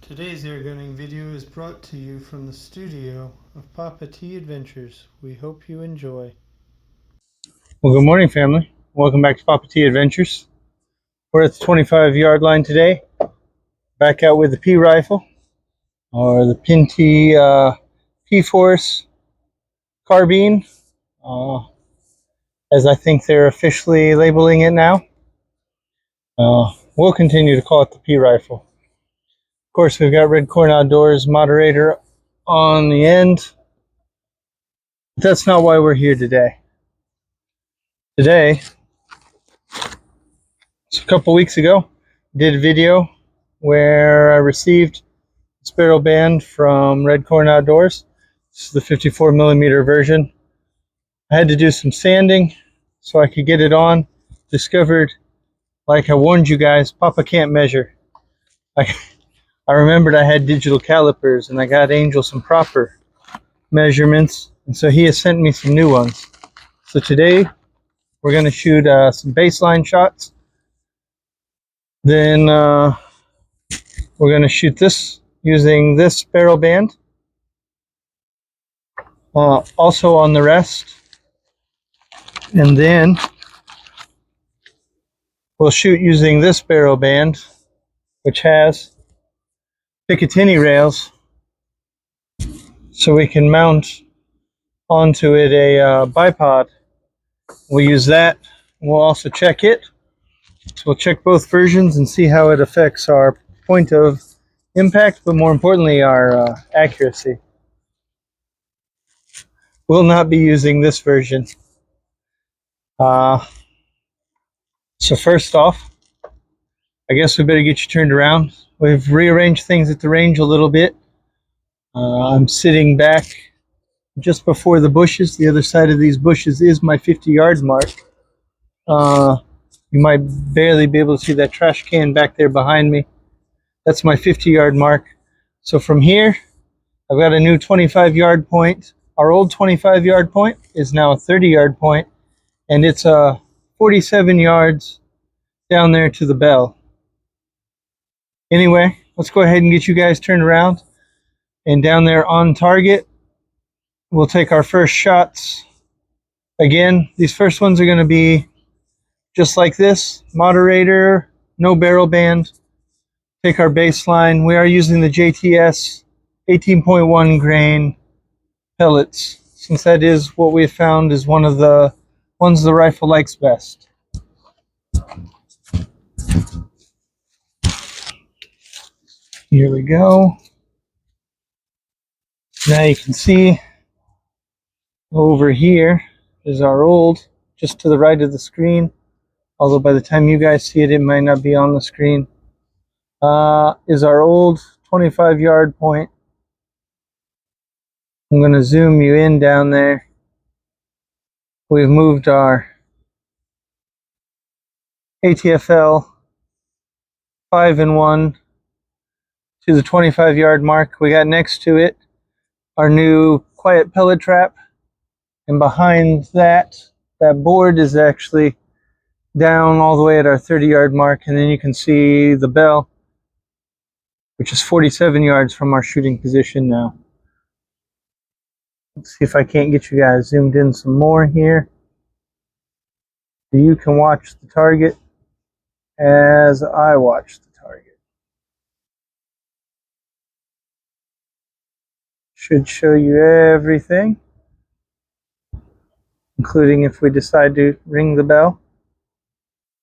Today's airgunning video is brought to you from the studio of Papa T Adventures. We hope you enjoy. Well, good morning, family. Welcome back to Papa T Adventures. We're at the 25-yard line today. Back out with the P rifle, or the Pinty P-Force Carbine, as I think they're officially labeling it now. We'll continue to call it the P rifle. Of course, we've got Red Corn Outdoors moderator on the end. But that's not why we're here today. Today, so a couple weeks ago, did a video where I received this barrel band from Red Corn Outdoors. This is the 54 millimeter version. I had to do some sanding so I could get it on. Discovered, like I warned you guys, Papa can't measure. I remembered I had digital calipers and I got Angel some proper measurements, and so he has sent me some new ones. So today we're going to shoot some baseline shots. Then we're going to shoot this using this barrel band. Also on the rest. And then we'll shoot using this barrel band, which has Picatinny rails, so we can mount onto it a bipod. We'll use that. We'll also check it. So we'll check both versions and see how it affects our point of impact, but more importantly, our accuracy. We'll not be using this version. So first off, I guess we better get you turned around. We've rearranged things at the range a little bit. I'm sitting back just before the bushes. The other side of these bushes is my 50-yard mark. You might barely be able to see that trash can back there behind me. That's my 50-yard mark. So from here, I've got a new 25-yard point. Our old 25-yard point is now a 30-yard point, and it's 47 yards down there to the bell. Anyway, let's go ahead and get you guys turned around. And down there on target, we'll take our first shots. Again, these first ones are going to be just like this. Moderator, no barrel band. Take our baseline. We are using the JTS 18.1 grain pellets, since that is what we have found is one of the ones the rifle likes best. Here we go. Now you can see over here is our old, just to the right of the screen, although by the time you guys see it, it might not be on the screen, is our old 25-yard point. I'm going to zoom you in down there. We've moved our ATFL 5-in-1 to the 25-yard mark. We got next to it our new quiet pellet trap, and behind that board is actually down all the way at our 30-yard mark, and then you can see the bell, which is 47 yards from our shooting position now. Let's see if I can't get you guys zoomed in some more here, so you can watch the target as I watch the target. Should show you everything, including if we decide to ring the bell.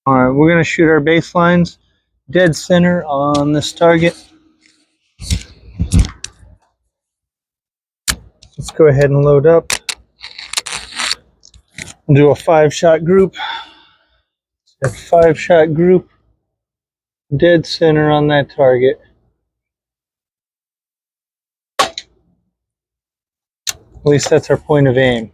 Alright, we're going to shoot our baselines dead center on this target. Let's go ahead and load up and do a 5-shot group. A 5-shot group dead center on that target. At least that's our point of aim.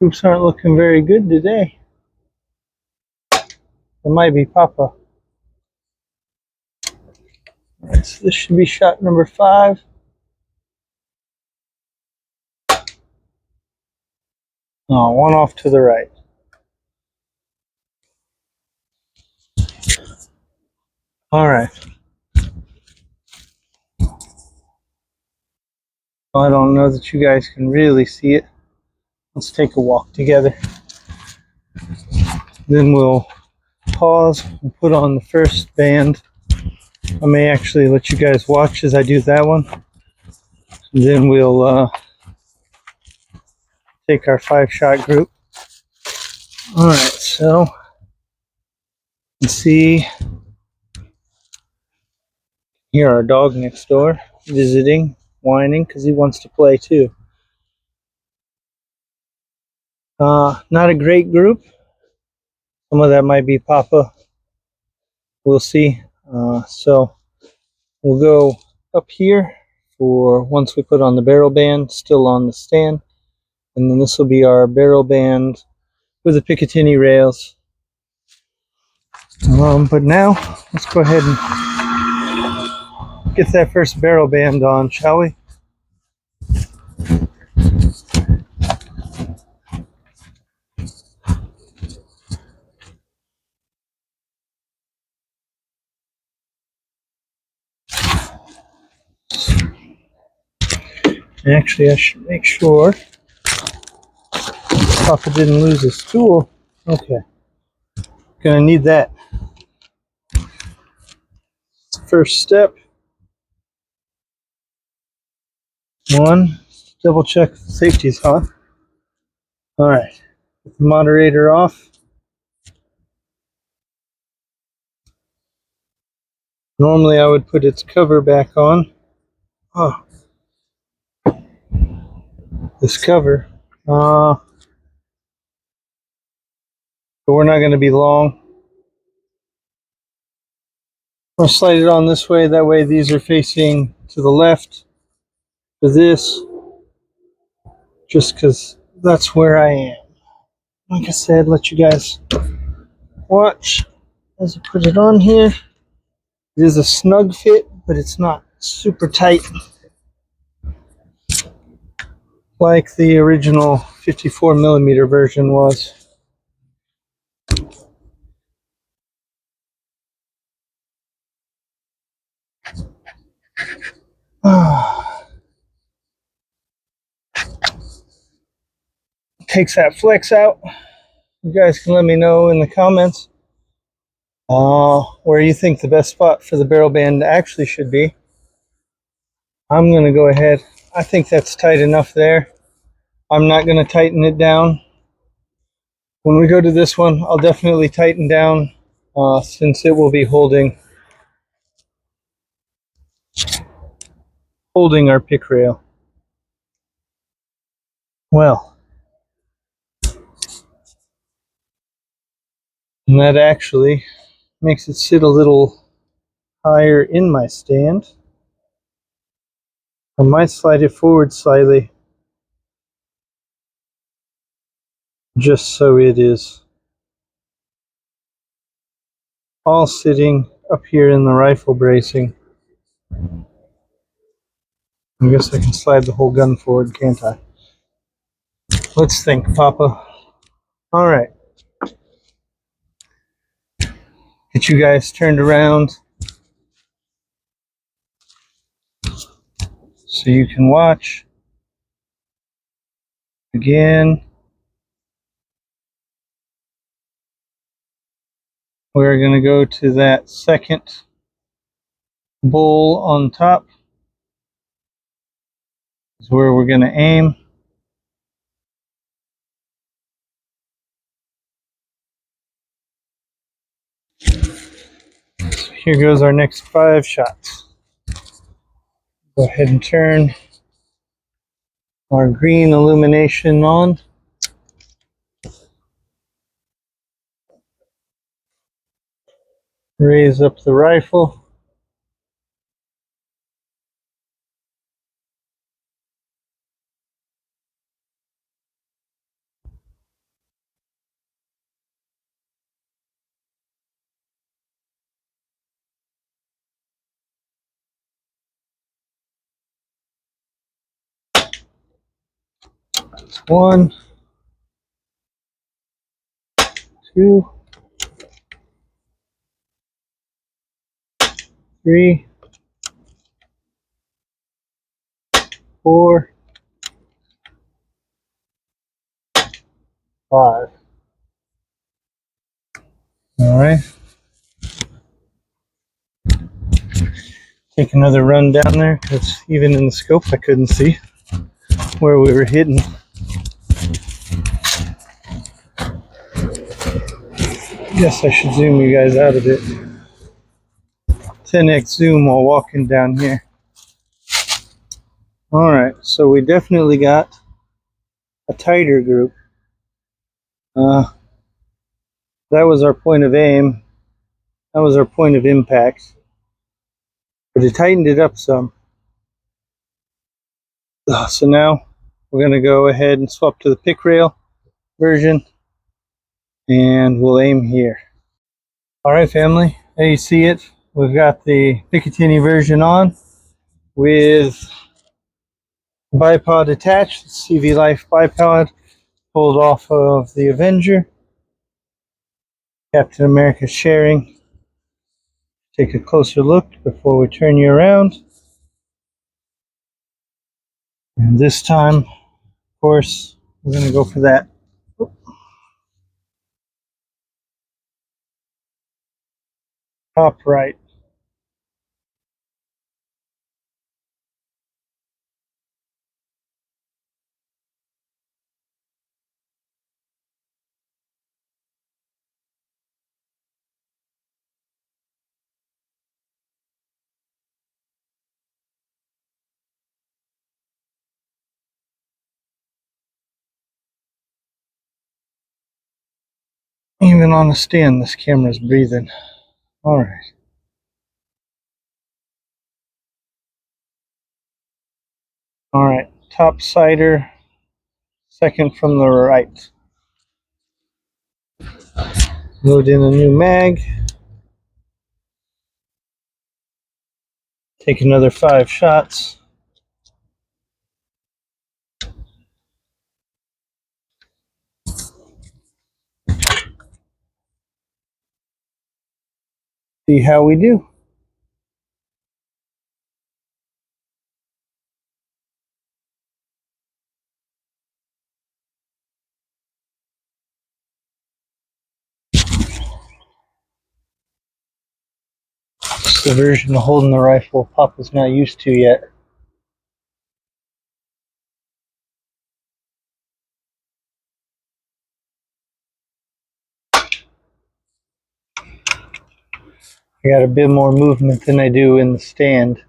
Groups aren't looking very good today. It might be Papa. Alright, so this should be shot number 5. Oh, one off to the right. All right. I don't know that you guys can really see it. Let's take a walk together. Then we'll pause and put on the first band. I may actually let you guys watch as I do that one. And then we'll take our 5-shot group. All right, so let's see. Here, our dog next door, visiting, whining because he wants to play too. Not a great group. Some of that might be Papa. We'll see. So we'll go up here for once we put on the barrel band, still on the stand. And then this will be our barrel band with the Picatinny rails. But now, let's go ahead and get that first barrel band on, shall we? Actually, I should make sure Papa didn't lose his tool. Okay. Gonna need that. First step. One, double check the safety's on. Alright. Put the moderator off. Normally I would put its cover back on. Oh. This cover. But we're not gonna be long. I'll slide it on this way, that way these are facing to the left for this, just because that's where I am. Like I said, let you guys watch as I put it on here. It is a snug fit, but it's not super tight like the original 54mm version was. Takes that flex out. You guys can let me know in the comments where you think the best spot for the barrel band actually should be. I'm going to go ahead. I think that's tight enough there. I'm not going to tighten it down. When we go to this one, I'll definitely tighten down since it will be holding our pick rail. Well, and that actually makes it sit a little higher in my stand. I might slide it forward slightly just so it is all sitting up here in the rifle bracing. I guess I can slide the whole gun forward, can't I? Let's think, Papa. Alright. Get you guys turned around so you can watch. Again, we're going to go to that second bowl on top. Is where we're going to aim. So here goes our next 5 shots. Go ahead and turn our green illumination on. Raise up the rifle. That's 1. 2, 3, 4, 5. All right. Take another run down there because even in the scope I couldn't see where we were hitting. Guess I should zoom you guys out a bit. 10x zoom while walking down here. All right, so we definitely got a tighter group. That was our point of aim. That was our point of impact. But it tightened it up some. So now we're going to go ahead and swap to the pick rail version, and we'll aim here. All right, family, there you see it. We've got the Picatinny version on with bipod attached, CV Life bipod pulled off of the Avenger. Captain America sharing. Take a closer look before we turn you around. And this time, of course, we're going to go for that top right. Even on the stand, this camera's breathing. All right. All right, top sighter, second from the right. Load in a new mag. Take another 5 shots. See how we do. It's the version of holding the rifle Papa's not used to yet. I got a bit more movement than I do in the stand.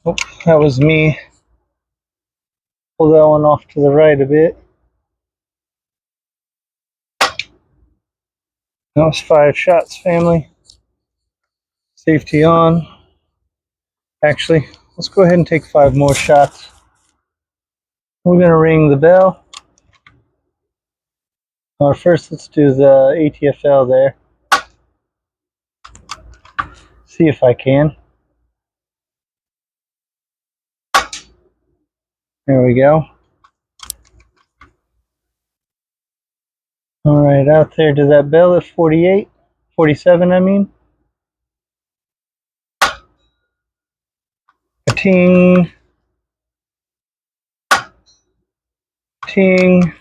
Oh, that was me. Pull that one off to the right a bit. That was 5 shots, family. Safety on. Actually, let's go ahead and take 5 more shots. We're going to ring the bell. First, let's do the ATFL there. See if I can. There we go. All right, out there to that bell at 48, 47, I mean. Ting, ting.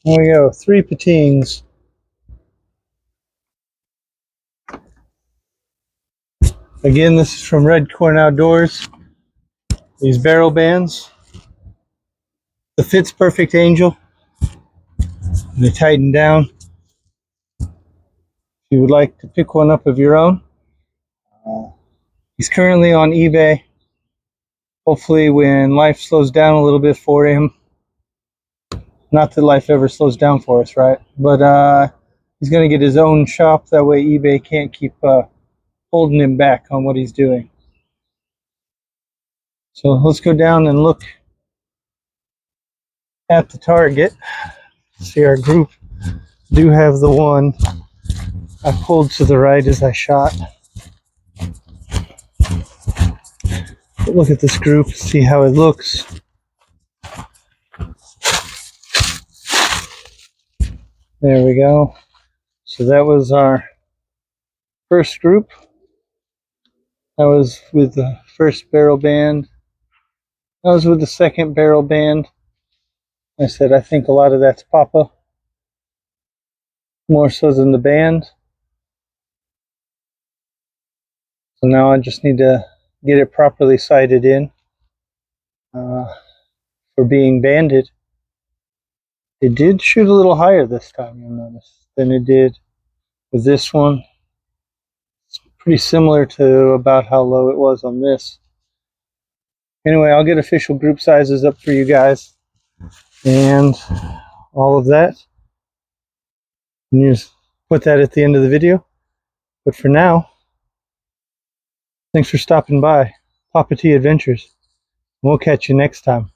There we go, 3 patings. Again, this is from Red Corn Outdoors. These barrel bands. The Fit's Perfect Angel. They tighten down. If you would like to pick one up of your own. He's currently on eBay. Hopefully when life slows down a little bit for him. Not that life ever slows down for us, right? But he's going to get his own shop. That way eBay can't keep holding him back on what he's doing. So let's go down and look at the target. See, our group do have the one I pulled to the right as I shot. But look at this group, see how it looks. There we go. So that was our first group. That was with the first barrel band. That was with the second barrel band. I said I think a lot of that's Papa, more so than the band. So now I just need to get it properly sighted in for being banded. It did shoot a little higher this time, you'll notice, than it did with this one. It's pretty similar to about how low it was on this. Anyway, I'll get official group sizes up for you guys and all of that. And you just put that at the end of the video. But for now, thanks for stopping by. Papa T Adventures. We'll catch you next time.